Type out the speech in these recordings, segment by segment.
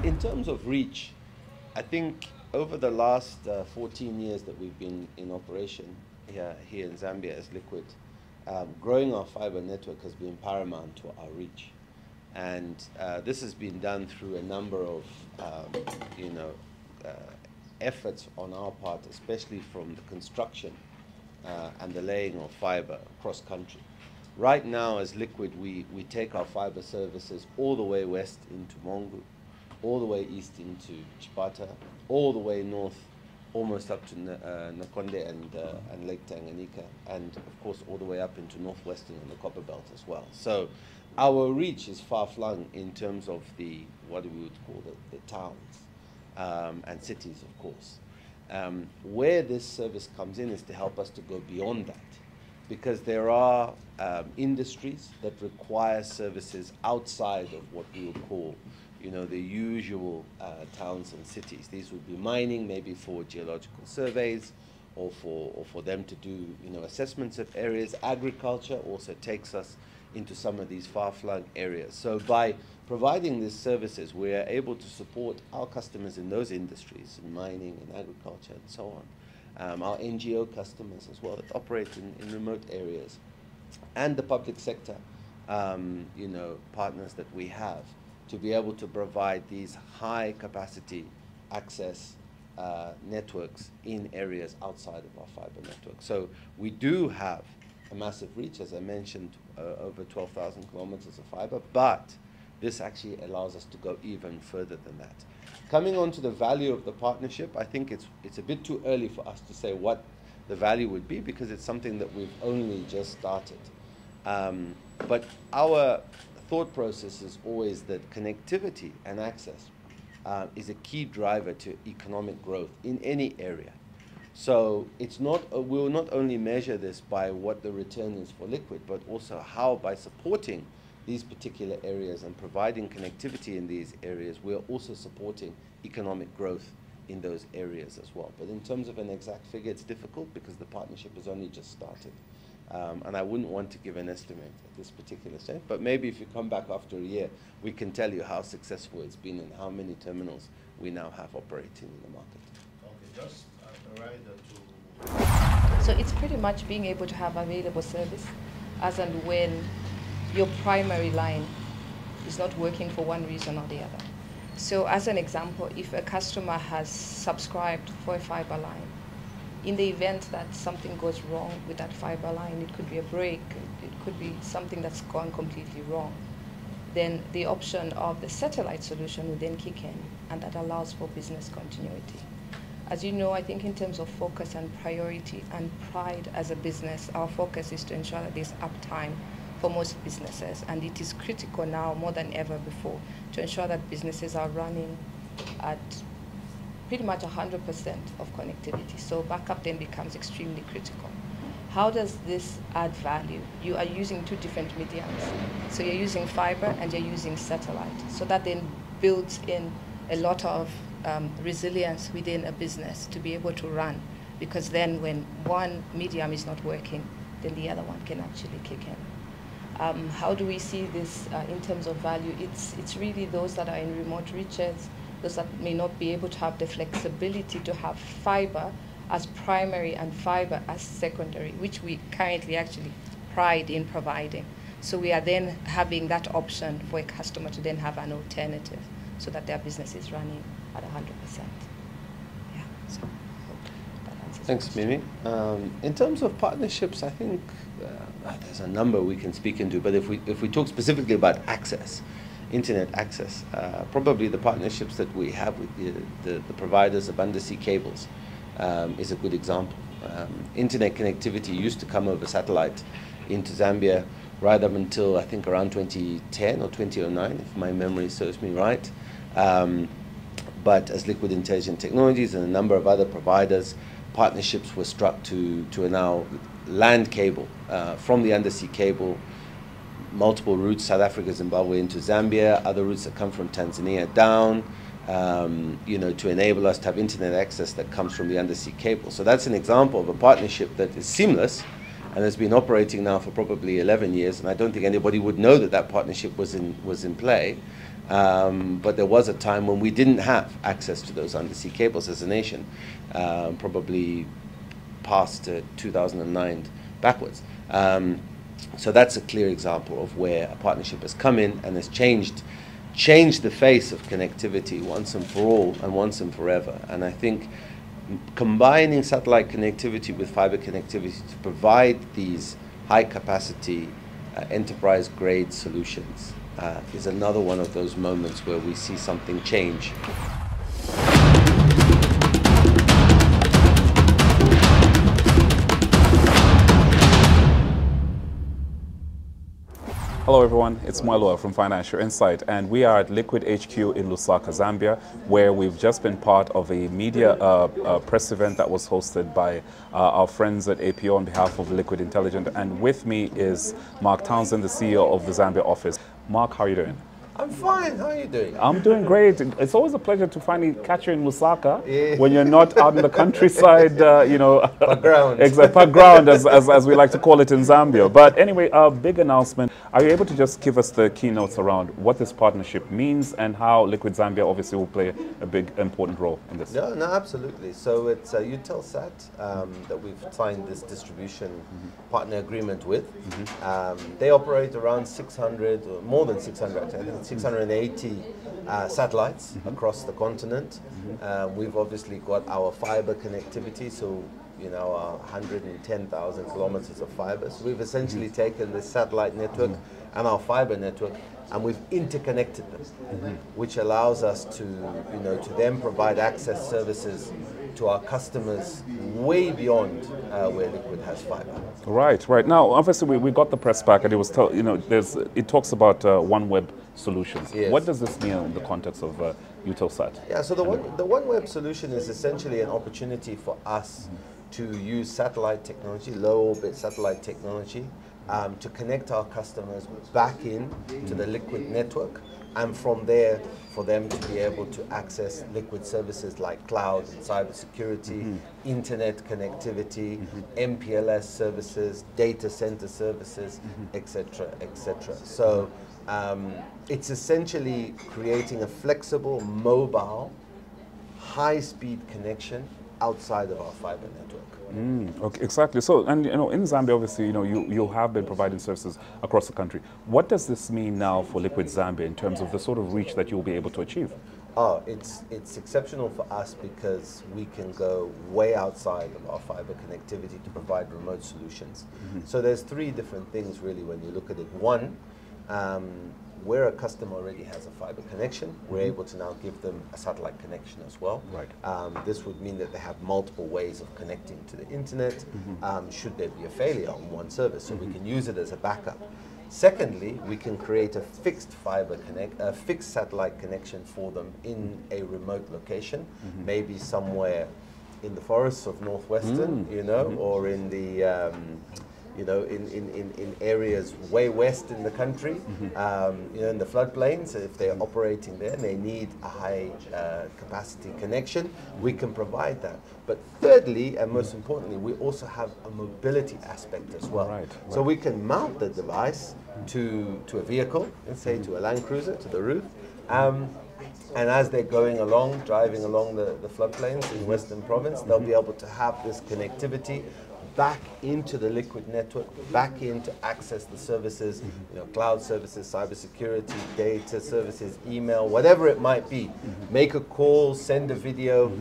In terms of reach, I think over the last 14 years that we've been in operation here in Zambia as Liqiud, growing our fiber network has been paramount to our reach. And this has been done through a number of efforts on our part, especially from the construction and the laying of fiber across country. Right now, as Liqiud, we take our fiber services all the way west into Mongu, all the way east into Chipata, all the way north, almost up to Nakonde and Lake Tanganyika, and of course all the way up into northwestern and the Copper Belt as well. So our reach is far-flung in terms of what we would call the towns and cities, of course. Where this service comes in is to help us to go beyond that, because there are industries that require services outside of what we would call the usual towns and cities. These would be mining, maybe for geological surveys, or for them to do assessments of areas. Agriculture also takes us into some of these far-flung areas. So by providing these services, we are able to support our customers in those industries, in mining and agriculture and so on. Our NGO customers as well that operate in remote areas, and the public sector partners that we have, to be able to provide these high capacity access networks in areas outside of our fiber network. So we do have a massive reach, as I mentioned, over 12,000 kilometers of fiber, but this actually allows us to go even further than that. Coming on to the value of the partnership, I think it's a bit too early for us to say what the value would be, because it's something that we've only just started. But our thought process is always that connectivity and access is a key driver to economic growth in any area. So it's not, we'll not only measure this by what the return is for Liqiud, but also how, by supporting these particular areas and providing connectivity in these areas, we're also supporting economic growth in those areas as well. But in terms of an exact figure, it's difficult because the partnership has only just started. And I wouldn't want to give an estimate at this particular stage, but maybe if you come back after a year, we can tell you how successful it's been and how many terminals we now have operating in the market. Okay, just a rider to... So it's pretty much being able to have available service as and when your primary line is not working for one reason or the other. So as an example, if a customer has subscribed for a fiber line, in the event that something goes wrong with that fiber line, it could be a break, it could be something that's gone completely wrong, then the option of the satellite solution will then kick in, and that allows for business continuity. As you know, I think in terms of focus and priority and pride as a business, our focus is to ensure that there's uptime for most businesses, and it is critical now more than ever before to ensure that businesses are running at pretty much 100% of connectivity. So backup then becomes extremely critical. How does this add value? You are using two different mediums. So you're using fiber and you're using satellite. So that then builds in a lot of resilience within a business to be able to run, because then when one medium is not working, then the other one can actually kick in. How do we see this in terms of value? It's really those that are in remote reaches, those that may not be able to have the flexibility to have fiber as primary and fiber as secondary, which we currently actually pride in providing. So we are then having that option for a customer to then have an alternative so that their business is running at 100%. Yeah, so I hope that answers. Thanks, Mimi. In terms of partnerships, I think there's a number we can speak into, but if we talk specifically about access, internet access, probably the partnerships that we have with the providers of undersea cables is a good example. Internet connectivity used to come over satellite into Zambia right up until I think around 2010 or 2009, if my memory serves me right. But as Liqiud Intelligent Technologies and a number of other providers, partnerships were struck to now land cable from the undersea cable, multiple routes, South Africa, Zimbabwe into Zambia, other routes that come from Tanzania down, to enable us to have internet access that comes from the undersea cable. So that's an example of a partnership that is seamless and has been operating now for probably 11 years, and I don't think anybody would know that that partnership was in play. But there was a time when we didn't have access to those undersea cables as a nation, probably past 2009 backwards. So that's a clear example of where a partnership has come in and has changed the face of connectivity once and for all and once and forever. And I think combining satellite connectivity with fiber connectivity to provide these high capacity enterprise grade solutions is another one of those moments where we see something change. Hello everyone, it's Mwelwa from Financial Insight, and we are at Liqiud HQ in Lusaka, Zambia, where we've just been part of a media press event that was hosted by our friends at APO on behalf of Liqiud Intelligent. And with me is Mark Townsend, the CEO of the Zambia office. Mark, how are you doing? I'm fine. How are you doing? I'm doing great. It's always a pleasure to finally catch you in Lusaka when you're not out in the countryside, you know. Background. Exactly, background, as we like to call it in Zambia. But anyway, a big announcement. Are you able to just give us the keynotes around what this partnership means and how Liqiud Zambia obviously will play a big, important role in this? No, absolutely. So it's Eutelsat that we've signed this distribution partner agreement with. They operate around 600, or more than 600, I think 680 satellites across the continent. We've obviously got our fiber connectivity, so you know, 110,000 kilometers of fiber. So we've essentially taken this satellite network and our fiber network and we've interconnected them, which allows us to, you know, to then provide access services to our customers way beyond where Liqiud has fiber. Right, right. Now, obviously, we got the press pack, and it was, you know, it talks about OneWeb solutions. Yes. What does this mean in the context of Eutelsat? Yeah, so the OneWeb solution is essentially an opportunity for us to use satellite technology, low orbit satellite technology, to connect our customers back in to the Liqiud network, and from there for them to be able to access Liqiud services like cloud and cybersecurity, internet connectivity, MPLS services, data center services, etc., etc. So it's essentially creating a flexible, mobile, high-speed connection outside of our fiber network. Okay, exactly. So, and you know, in Zambia, obviously, you know, you have been providing services across the country. What does this mean now for Liqiud Zambia in terms of the sort of reach that you'll be able to achieve? Oh, it's exceptional for us because we can go way outside of our fiber connectivity to provide remote solutions. So there's three different things really when you look at it. One, where a customer already has a fiber connection, we're able to now give them a satellite connection as well. Right. This would mean that they have multiple ways of connecting to the internet, should there be a failure on one service, so we can use it as a backup. Secondly, we can create a fixed fixed satellite connection for them in a remote location, maybe somewhere in the forests of Northwestern, you know, or in the you know, in areas way west in the country, you know, in the floodplains. If they're operating there and they need a high capacity connection, we can provide that. But thirdly, and most importantly, we also have a mobility aspect as well. Right. So we can mount the device to a vehicle, let's say to a Land Cruiser, to the roof, and as they're going along, driving along the floodplains in Western Province, they'll be able to have this connectivity back into the Liqiud network, back in to access the services, you know, cloud services, cybersecurity, data services, email, whatever it might be. Make a call, send a video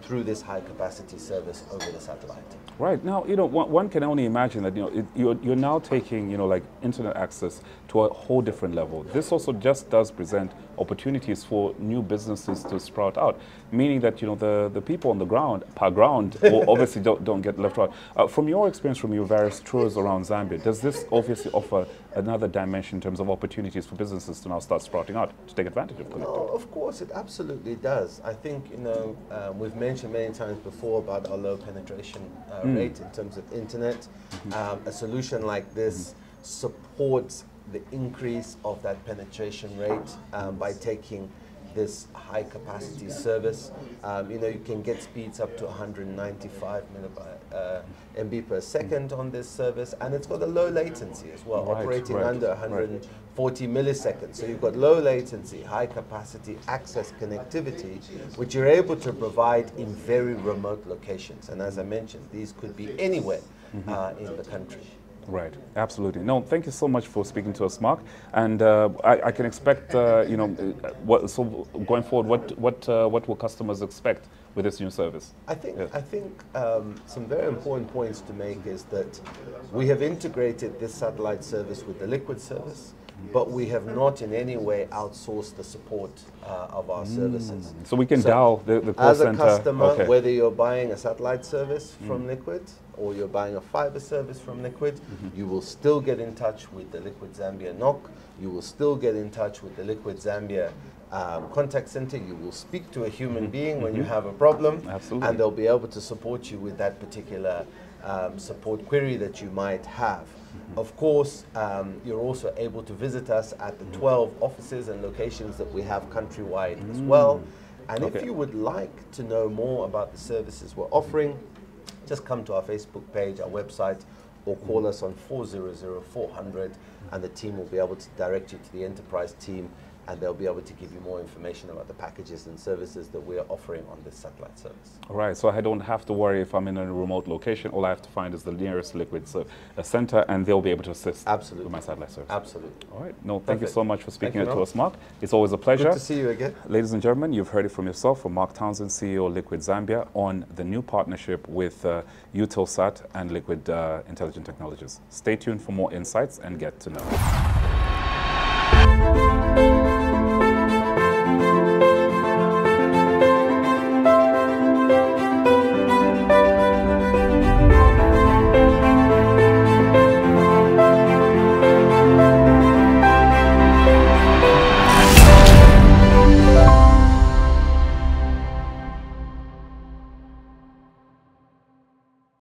through this high capacity service over the satellite. Right. Now, you know, one can only imagine that, you know, you're now taking, you know, like internet access to a whole different level. This also just does present opportunities for new businesses to sprout out, meaning that, you know, the people on the ground, obviously don't get left out. From your experience, from your various tours around Zambia, does this obviously offer another dimension in terms of opportunities for businesses to now start sprouting out to take advantage of connectivity? No, of course, it absolutely does. I think, you know, we've mentioned many times before about our low penetration rate in terms of internet. A solution like this supports the increase of that penetration rate by taking this high capacity service. You know, you can get speeds up to 195 MB per second on this service, and it's got a low latency as well, operating under 140 milliseconds. So you've got low latency, high capacity access connectivity, which you're able to provide in very remote locations. And as I mentioned, these could be anywhere in the country. Right, absolutely. No, thank you so much for speaking to us, Mark. And I can expect, you know, so going forward, what will customers expect with this new service? I think some very important points to make is that we have integrated this satellite service with the Liqiud service, but we have not in any way outsourced the support of our services. So we can dial the call center. As a customer, whether you're buying a satellite service from Liqiud or you're buying a fiber service from Liqiud, you will still get in touch with the Liqiud Zambia NOC. You will still get in touch with the Liqiud Zambia contact center. You will speak to a human being when you have a problem, and they'll be able to support you with that particular support query that you might have. Of course, you're also able to visit us at the 12 offices and locations that we have countrywide as well. And if you would like to know more about the services we're offering, just come to our Facebook page, our website, or call us on 400-400, and the team will be able to direct you to the enterprise team, and they'll be able to give you more information about the packages and services that we're offering on this satellite service. All right, so I don't have to worry if I'm in a remote location. All I have to find is the nearest Liqiud center, and they'll be able to assist with my satellite service. Absolutely. All right, no, thank you so much for speaking to us, Mark. It's always a pleasure. Good to see you again. Ladies and gentlemen, you've heard it from yourself, from Mark Townsend, CEO of Liqiud Zambia, on the new partnership with Eutelsat and Liqiud Intelligent Technologies. Stay tuned for more insights and get to know.